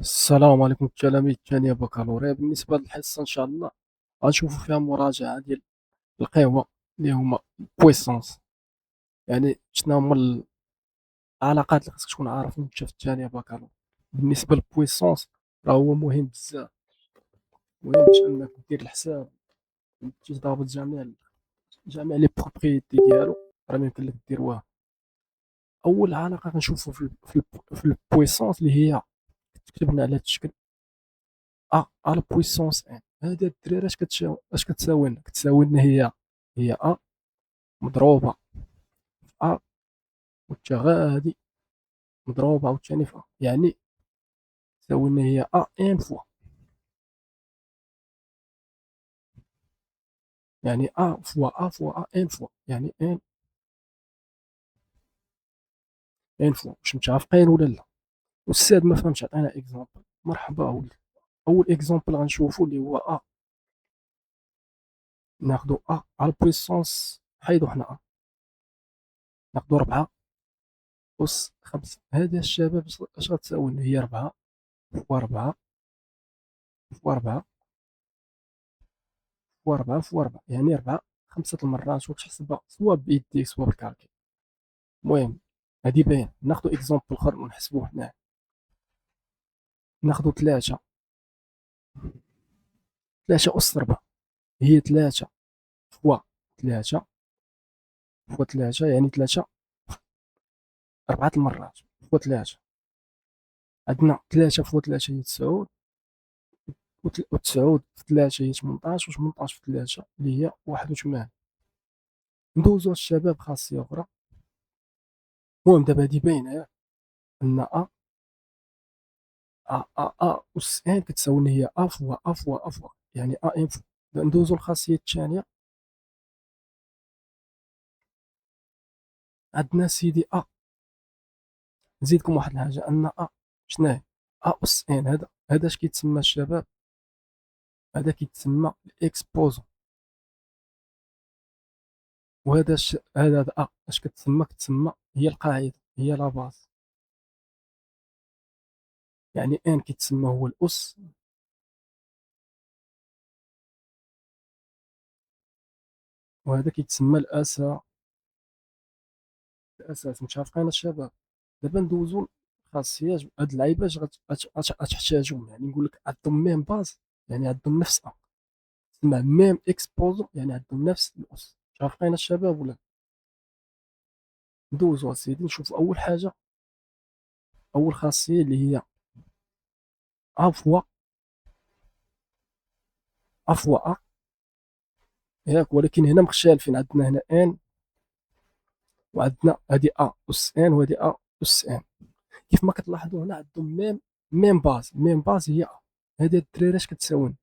السلام عليكم التلاميذ الثانية بكالوريا. بالنسبة للحصة إن شاء الله غنشوفوا فيها مراجعة ديال القوى اللي هما بويسونس، يعني شنو هما العلاقات اللي خصك تكون عارفهم أنت في الثانية بكالوريا. بالنسبة للبويسونس راه هو مهم بزاف، مهم باش أنك دير الحساب تضابط جميع لي بروبريتي ديالو، راه ميمكن لك دير واه. أول علاقة غنشوفو في البويسونس اللي هي كتبنا على هاد الشكل ا لا بويسونس ان. هادي الدراري اش كتساوي لنا؟ كتساوي لنا هي ا مضروبه في ا، والتغادي مضروبه عاوتاني في ا، يعني تساوي لنا هي ا ان فوا، يعني ا فوا ا فوا ا ان فوا، يعني ان فوا. واش متعافقين ولا لا؟ الاستاذ ما فهمش، عطينا اكزومبل. مرحبا ولدي. اول اكزومبل غنشوفو اللي هو ا، ناخدو ا على البويسونس، حيدو حنا ا، ناخدو 4 أس 5. هذه الشباب اش غتساوي لنا؟ هي 4 فوا 4 فوا 4 فوا 4 فوا 4، يعني 4 خمسة المرات، وتحسبها سوا بيديك سوا بالكالكي. المهم هادي باين. ناخدو اكزومبل اخر ونحسبوه هنايا. ناخدو 3 أس 4، هي 3 فوا 3 فوا 3، يعني 3 4 المرات فوا 3. عندنا 3 فوا 3 هي 9، و9 في 3 هي 18، و18 في 3 اللي هي 81. ندوزو الشباب خاصية أخرى. المهم دابا هادي باينة أن أس ان كتساوي لنا هي أ فوا أ فوا أ فوا، يعني أ ان فوا. ندوزو للخاصية الثانية. عندنا سيدي أ، نزيدكم واحد الحاجة، أن أ شناهي؟ أ أس ان. هذا اش كيتسمى الشباب؟ هذا كيتسمى الإكسبوزون. وهذا هذا أ اش كتسمى؟ كتسمى هي القاعدة، هي لا باز. يعني ان كيتسمى هو الأس، وهذا كيتسمى الأساس. متفقين الشباب؟ دابا ندوزو الخاصيات. هاد اللعيبه غتحتاجهم، يعني نقول لك عندهم ميم باز، يعني عندهم نفس ا، تسمى ميم اكسبوزو، يعني عندهم نفس الاس. متفقين الشباب ولا؟ ندوزو اسيدي نشوفو اول حاجه، اول خاصيه اللي هي ا فوا ا فوا ا، ياك؟ ولكن هنا مختلفين، عندنا هنا ان، وعندنا هادي ا اس ان، وهادي ا اس ان. كيف ما كتلاحظوا هنا عندهم ميم باز. ميم باز هي ا. هادي الدراري اش كتساوي؟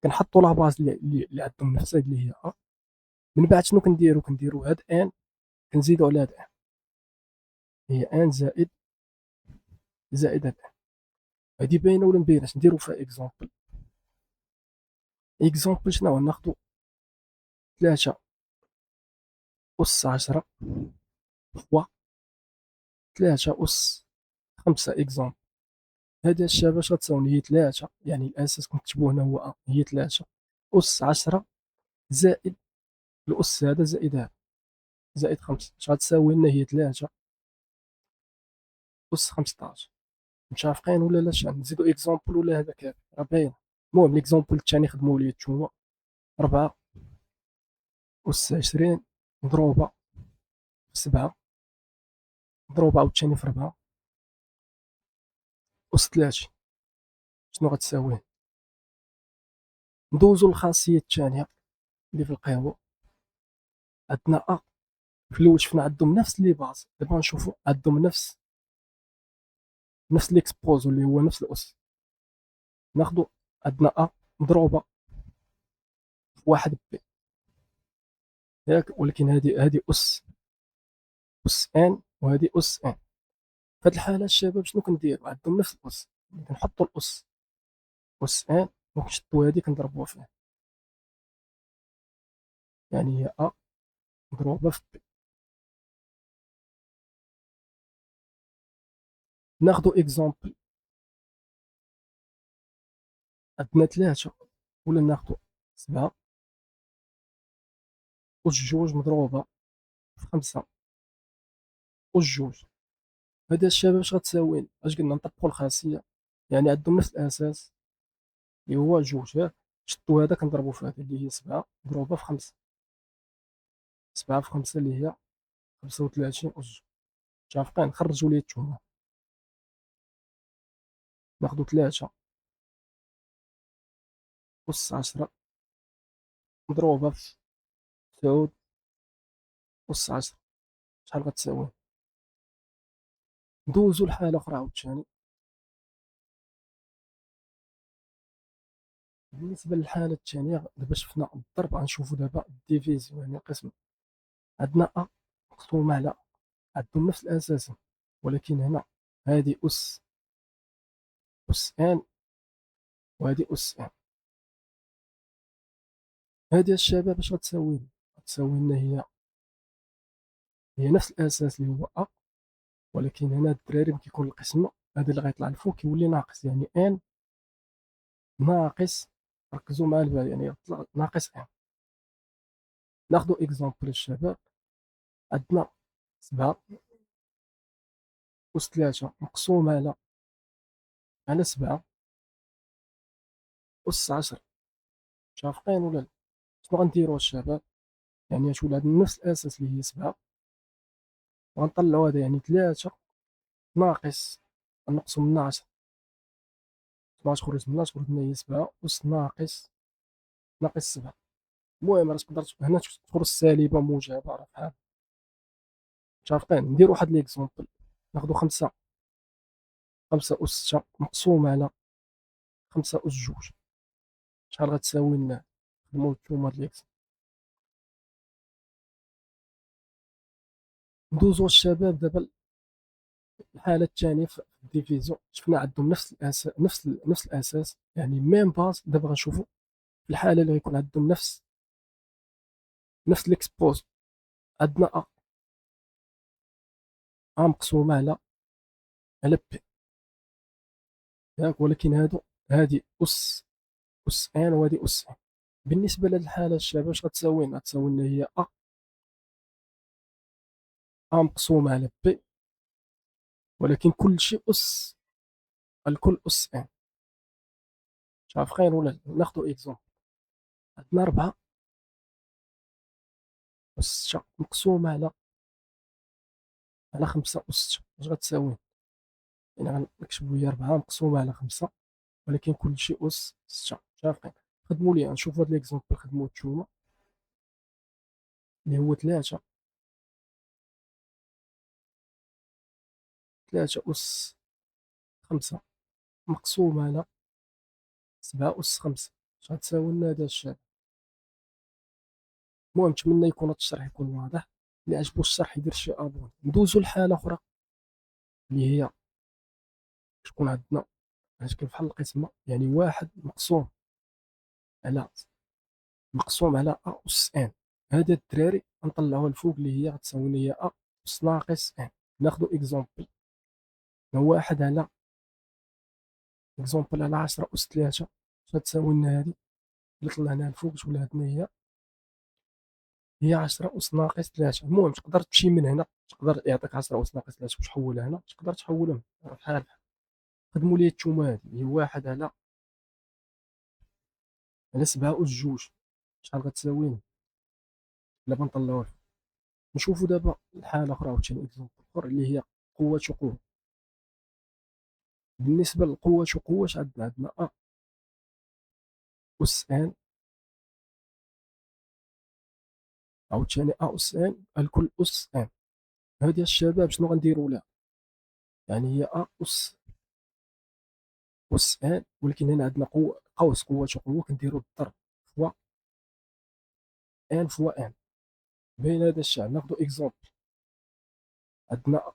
كنحطوا لا باز اللي عندهم نفس اللي هي ا. من بعد شنو كنديرو هاد ان كنزيدو على هاد ان، هي ان زائد هاد ان. هادي باينه ولا مبيناش؟ نديرو فيها اكزومبل. اكزومبل شنو هو؟ ناخدو 3 أس 10 فوا 3 أس 5 اكزومبل. هادي الشابه اش غتساوي؟ هي 3، يعني الاساس كنكتبو هنا هو ا، هي 3 أس 10 زائد الأس هذا زائد هذا زائد 5. اش غتساوي لنا؟ هي 3 أس 15. متفقين ولا لا؟ شحال نزيدو اكزومبل ولا هذا كافي؟ راه باين. المهم ليكزومبل الثاني خدموا لي نتوما. 4 أس 20 مضروبة في 7 مضروبة عاوتاني في 4 أس 30. شنو غتساوي؟ ندوزو للخاصية الثانية اللي في القهوة. عندنا أ، في الأول شفنا عندهم نفس لي باز، دابا نشوفو عندهم نفس ليكسبوزو اللي هو نفس الأس. ناخدو عندنا أ مضروبة في واحد بي، ياك؟ ولكن هادي أس ان، وهادي أس ان. في هاد الحالة الشباب شنو كنديرو؟ عندهم نفس الأس، كنحطو الأس أس ان، وكنشدو هادي كنضربوها فيه، يعني هي أ مضروبة في بي. ناخدو اكزومبل عندنا 3 ولا ناخدو 7 أس جوج مضروبة في 5 أس جوج. هاد الشباب اش غتساوي؟ اش قلنا نطبقوا الخاصية، يعني عندهم نفس الأساس اللي هو جوج، ياك؟ نشدو هذاك نضربو في هذا اللي هي 7 مضروبة في 5. 7 في 5 اللي هي 35 أس جوج. متفقين؟ نخرجوا ليه التومة، ناخدو 3 أس 10 مضروبة في 9 أس 10. شحال غتساوي؟ ندوزو لحالة أخرى عاوتاني. بالنسبة للحالة الثانية دابا شفنا الضرب، غنشوفو دابا الديفيزيون يعني القسمة. عندنا أ مقسومة على، عندهم نفس الأساس، ولكن هنا هادي أس ان وهادي أس ان. هادي الشباب اش غتساوي؟ غتساوي لنا هي نفس الأساس اللي هو أ، ولكن هنا الدراري ملي كيكون القسمة هذا اللي غيطلع الفوق كيولي ناقص، يعني ان ناقص. ركزوا معايا البال، يعني يطلع ناقص ان. ناخدو اكزومبل الشباب. عندنا 7 أس 3 مقسومة على 7 أس 10. متفقين ولا لا؟ شنو غنديرو الشباب؟ يعني تولي عندنا نفس الأساس اللي هي 7، وغنطلعو هذا يعني 3 ناقص، نقصو منها 10. 12 خرج منها تخرج لنا هي 7 أس ناقص 7. المهم راه تقدر هنا تخرج سالبة موجبة، راه بحال. متفقين؟ نديرو واحد ليكزومبل. ناخدو 5 أس 6 مقسومة على 5 أس 2. شحال غتساوي لنا؟ نخدمو نتوما هاد ليكس. ندوزو الشباب دابا الحالة الثانية في الديفيزيون. شفنا عندهم نفس الأساس، نفس الأساس، يعني ميم باز. دابا غنشوفو في الحالة اللي غيكون عندهم نفس ليكسبوز. عندنا أ مقسومة على بي، ياك؟ ولكن هادي أس ان وهادي أس ان. بالنسبة لهاد الحالة الشباب اش غتساوي لنا؟ غتساوي لنا هي أ مقسومة على بي، ولكن كلشي الكل أس ان. متفقين ولا لا؟ ناخدو إكزومبل. عندنا 4 أس 6 مقسومة على 5 أس 6. اش غتساوي؟ يعني غنكتبو هي 4 مقسومة على 5، ولكن كلشي أس 6. متفقين؟ خدمو ليها، نشوفو هاد ليكزومبل خدموه نتوما، اللي هو 3 أس 5 مقسومة على 7 أس 5. اش غتساوي لنا هاد الشيء؟ المهم نتمنى يكون هاد الشرح يكون واضح. اللي عجبو الشرح يدير شي ابوني. ندوزو لحالة أخرى اللي هي تكون عندنا شكل بحال القسمة، يعني واحد على مقسوم على أ أس ان. هذا الدراري غنطلعوها الفوق اللي هي غتساوي لنا هي أ أس ناقص ان. ناخدو إكزومبل. واحد على إكزومبل على 10 أس 3. غتساوي لنا هادي اللي طلعناها الفوق تولي عندنا هي 10 أس ناقص 3. المهم تقدر تمشي من هنا، تقدر يعطيك 10 أس ناقص 3 وتحولها هنا، تقدر تحولهم بحال. خدموا لي التومه هادي هي واحد على 7 أس 2. شحال غتساوي؟ دابا نطلعوها. نشوفوا دابا الحالة أخرى عاوتاني إكزومبل آخر اللي هي قوة وقوة. بالنسبة للقوة وقوة عندنا أ أس ان، عاوتاني أ أس ان الكل أس ان. هادي الشباب شنو غنديروا لها؟ يعني هي أ أس ان، ولكن هنا عندنا قوة وقوة كنديروا الضرب فوا ان فوا ان. بين هذا الشعب ناخذ اكزومبل. عندنا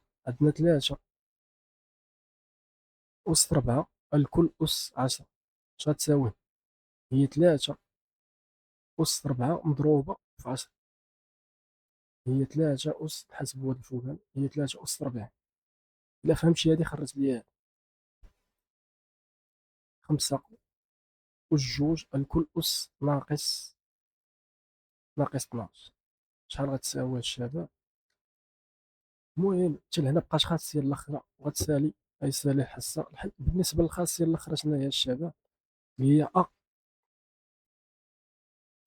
3 أس 4 الكل أس 10. اش غتساوي؟ هي 3 أس 4 مضروبة في 10. هي 3 أس، نحسبوا هاد الفوقاني، هي 3 أس 40. إلا فهمتي هادي خرج ليا 5 أس جوج الكل أس ناقص 12. شحال غتساوي هاد الشباب؟ المهم حتى لهنا بقات خاصية الأخرى وغتسالي، غيسالي الحصة. بالنسبة للخاصية الأخرى شنو هي الشباب؟ هي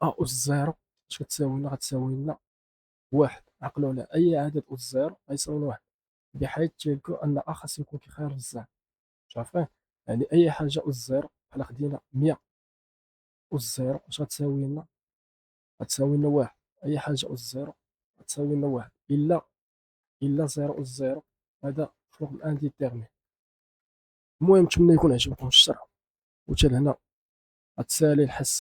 أس زيرو. اش كتساوي لنا؟ غتساوي لنا واحد. عقلوا على أي عدد أس زيرو غيساوي لنا واحد، بحيث تيكون أن خاص يكون كيخير بزاف. عارفين؟ يعني أي حاجة أس زيرو، بحال خدينا 100 أس زيرو اش غتساوي لنا؟ غتساوي لنا واحد. أي حاجة أس زيرو غتساوي لنا واحد، إلا زيرو أس زيرو، هذا فوق الأنديتيرمي. المهم نتمنى يكون عجبكم الشرح، وحتى لهنا غتسالي الحس.